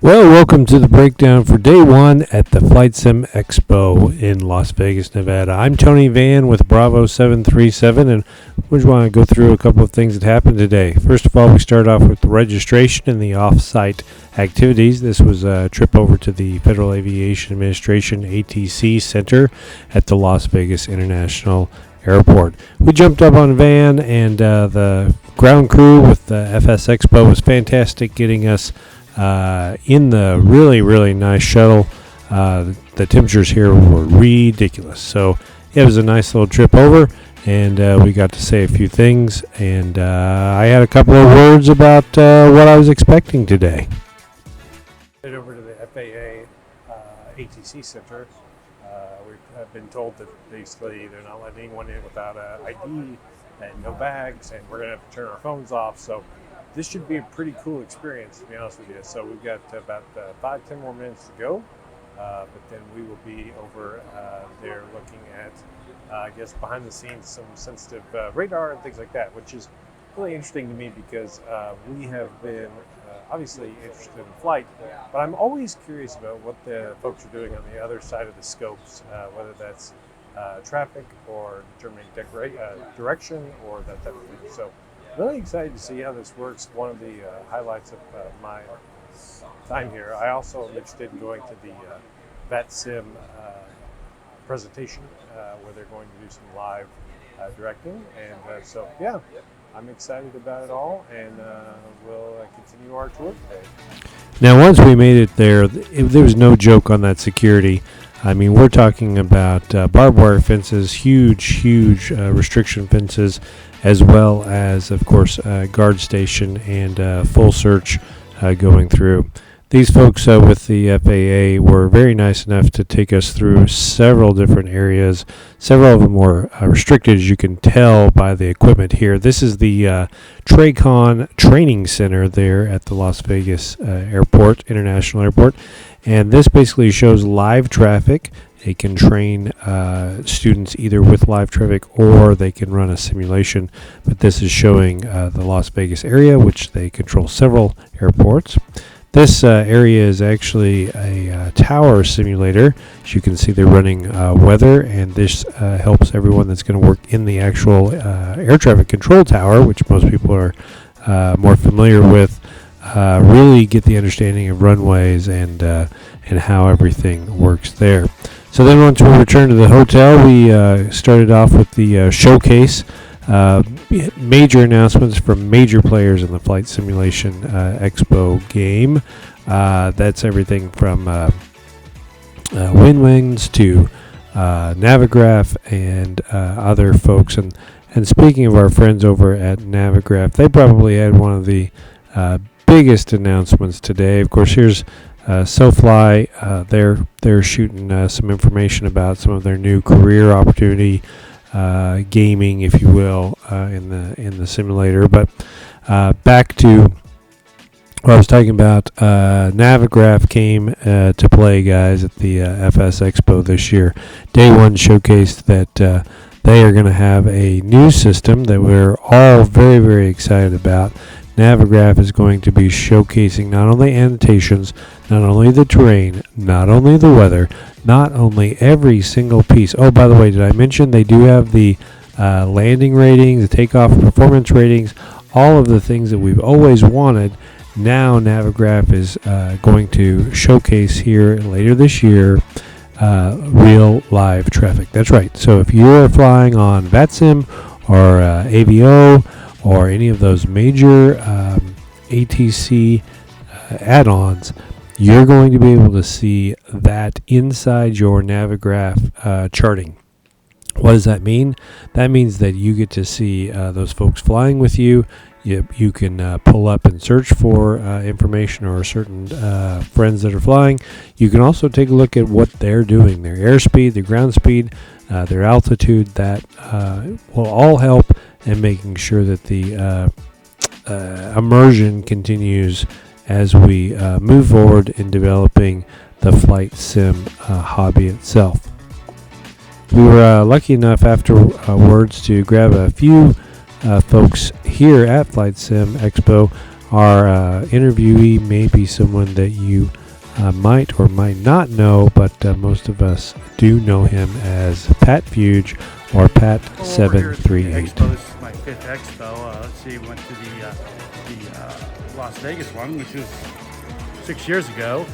Well, welcome to the breakdown for day one at the FSExpo in Las Vegas, Nevada. I'm Tony Van with Bravo 737, and we just want to go through a couple of things that happened today. First of all, we start off with the registration and the off-site activities. This was a trip over to the Federal Aviation Administration ATC Center at the Las Vegas International Airport. We jumped up on a van, and the ground crew with the FSExpo was fantastic, getting us in the really nice shuttle. The temperatures here were ridiculous, so it was a nice little trip over, and we got to say a few things, and I had a couple of words about what I was expecting today. Head over to the FAA ATC Center. We have been told that basically they're not letting anyone in without an ID and no bags, and we're going to have to turn our phones off. So this should be a pretty cool experience, to be honest with you. So we've got about 5-10 more minutes to go, but then we will be over there looking at, I guess, behind the scenes, some sensitive radar and things like that, which is really interesting to me because we have been obviously interested in flight, but I'm always curious about what the folks are doing on the other side of the scopes, whether that's traffic or determining direction or that type of thing. So really excited to see how this works. One of the highlights of my time here. I also am interested in going to the VetSim presentation where they're going to do some live directing. And so, yeah, I'm excited about it all, and we'll continue our tour today. Now, once we made it there, there was no joke on that security. I mean, we're talking about barbed wire fences, huge restriction fences, as well as, of course, guard station and full search going through. These folks with the FAA were very nice enough to take us through several different areas. Several of them were restricted, as you can tell by the equipment here. This is the TRACON Training Center there at the Las Vegas International Airport. And this basically shows live traffic. They can train students either with live traffic or they can run a simulation. But this is showing the Las Vegas area, which they control several airports. This area is actually a tower simulator. As you can see, they're running weather, and this helps everyone that's going to work in the actual air traffic control tower, which most people are more familiar with, really get the understanding of runways and how everything works there. So then once we returned to the hotel, we started off with the showcase. Major announcements from major players in the Flight Simulation Expo game. That's everything from WinWings to Navigraph and other folks. And speaking of our friends over at Navigraph, they probably had one of the biggest announcements today. Of course, here's SoFly. They're shooting some information about some of their new career opportunity. Gaming, if you will, in the simulator. But back to what I was talking about, Navigraph came to play, guys, at the FSExpo this year. Day one showcased that they are going to have a new system that we're all very excited about. Navigraph is going to be showcasing not only annotations, not only the terrain, not only the weather, not only every single piece. Oh, by the way, did I mention they do have the landing ratings, the takeoff performance ratings, all of the things that we've always wanted. Now Navigraph is going to showcase here later this year real live traffic. That's right. So if you're flying on VetSim or AVO, or any of those major ATC add-ons, you're going to be able to see that inside your Navigraph charting. What does that mean? That means that you get to see those folks flying with you. You can pull up and search for information or certain friends that are flying. You can also take a look at what they're doing, their airspeed, their ground speed, their altitude. That will all help in making sure that the immersion continues as we move forward in developing the flight sim hobby itself. We were lucky enough afterwards to grab a few folks here at FSExpo Our interviewee may be someone that you might or might not know, but most of us do know him as Pat Fuge or Pat 738. Expo. This is my 5th Expo. Let's see, went to the Las Vegas one, which was 6 years ago,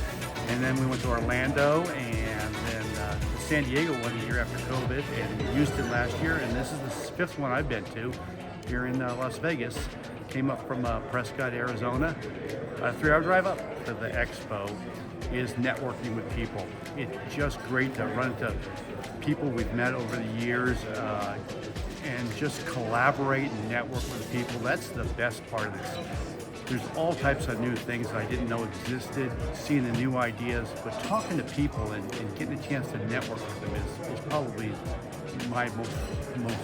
and then we went to Orlando, and then the San Diego one the year after COVID, and Houston last year, and this is the 5th one I've been to here in Las Vegas. Came up from Prescott, Arizona. A 3-hour drive up to the Expo is networking with people. It's just great to run into people we've met over the years and just collaborate and network with people. That's the best part of this. There's all types of new things that I didn't know existed, seeing the new ideas, but talking to people and getting a chance to network with them is probably my most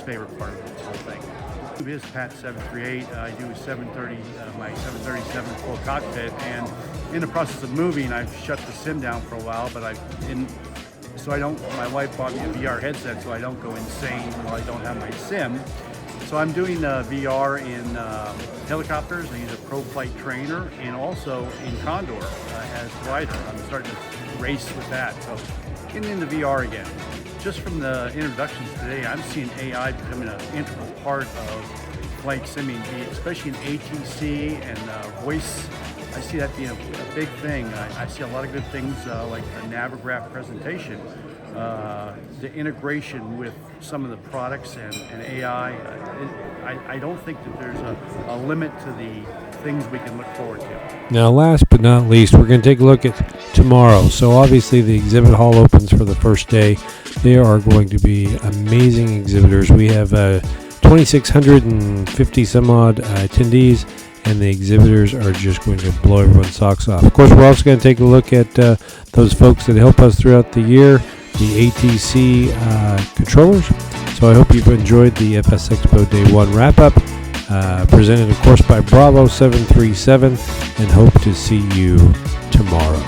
favorite part of this whole thing. It is Pat 738. I do my 737 full cockpit, and in the process of moving, I've shut the sim down for a while, but my wife bought me a VR headset so I don't go insane while I don't have my sim. So I'm doing VR in helicopters. I use a Pro Flight Trainer, and also in Condor as glider. I'm starting to race with that. So getting into VR again. Just from the introductions today, I'm seeing AI becoming an integral part of flight simming, especially in ATC and voice. I see that being a big thing. I see a lot of good things like the Navigraph presentation, the integration with some of the products and AI. I don't think that there's a limit to the things we can look forward to. Now, last but not least, we're going to take a look at tomorrow. So obviously the exhibit hall opens for the first day. There are going to be amazing exhibitors. We have 2,650 some odd attendees, and the exhibitors are just going to blow everyone's socks off. Of course, we're also going to take a look at those folks that help us throughout the year, the ATC controllers. So I hope you've enjoyed the FSExpo Day 1 wrap-up, presented, of course, by Bravo 737, and hope to see you tomorrow.